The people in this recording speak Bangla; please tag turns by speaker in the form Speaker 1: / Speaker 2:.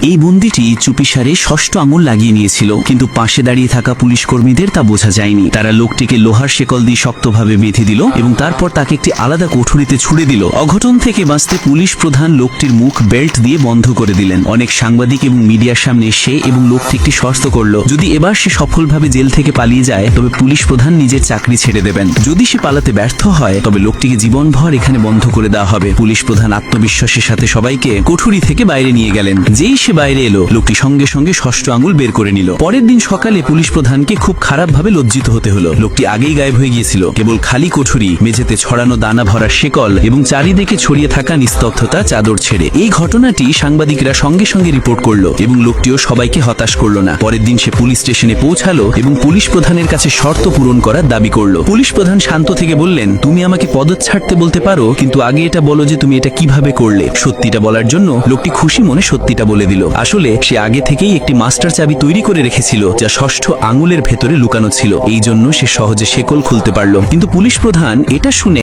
Speaker 1: এই বন্দিটি চুপিসারে ষষ্ঠ আঙুল লাগিয়ে নিয়েছিল, কিন্তু পাশে দাঁড়িয়ে থাকা পুলিশ কর্মীদের তা বোঝা যায়নি। তারা লোকটিকে লোহার শেকল দিয়ে শক্তভাবে বেঁধে দিল এবং তারপর তাকে একটি আলাদা কোঠরিতে ছুড়ে দিল। অঘটন থেকে বাঁচতে পুলিশ প্রধান লোকটির মুখ বেল্ট দিয়ে বন্ধ করে দিলেন। অনেক সাংবাদিক এবং মিডিয়ার সামনে সে এবং লোকটি একটি শর্ত করল, যদি এবার সে সফলভাবে জেল থেকে পালিয়ে যায় তবে পুলিশ প্রধান নিজের চাকরি ছেড়ে দেবেন। যদি সে পালাতে ব্যর্থ হয় তবে লোকটিকে জীবনভর এখানে বন্ধ করে দেওয়া হবে। পুলিশ প্রধান আত্মবিশ্বাসের সাথে সবাইকে কোঠরি থেকে বাইরে নিয়ে গেলেন। যেই সে বাইরে এলো, লোকটি সঙ্গে সঙ্গে ষষ্ঠ আঙুল বের করে নিল। পরের দিন সকালে পুলিশ প্রধানকে খুব খারাপভাবে লজ্জিত হতে হলো। লোকটি আগেই গায়েব হয়ে গিয়েছিল। কেবল খালি কোঠরি, মেঝেতে ছড়ানো দানা ভরা শেকল এবং চারিদিকে ছড়িয়ে থাকা নিস্তব্ধতা চাদর ছেড়ে। এই ঘটনাটি সাংবাদিকরা সঙ্গে সঙ্গে রিপোর্ট করলো এবং লোকটিও সবাইকে হতাশ করলো না। পরের দিন সে পুলিশ স্টেশনে পৌঁছালো এবং পুলিশ প্রধানের কাছে শর্ত পূরণ করার দাবি করলো। পুলিশ প্রধান শান্ত থেকে বললেন, তুমি আমাকে পদত্যাগ ছাড়তে বলতে পারো, কিন্তু আগে এটা বলো যে তুমি এটা কিভাবে করলে। সত্যিটা বলার জন্য লোকটি খুশি মনে সত্যিটা বলে দিল। আসলে সে আগে থেকেই একটি মাস্টার চাবি তৈরি করে রেখেছিল যা ষষ্ঠ আঙুলের ভেতরে লুকানো ছিল। এই জন্য সে সহজে শেকল খুলতে পারল। কিন্তু পুলিশ প্রধান এটা শুনে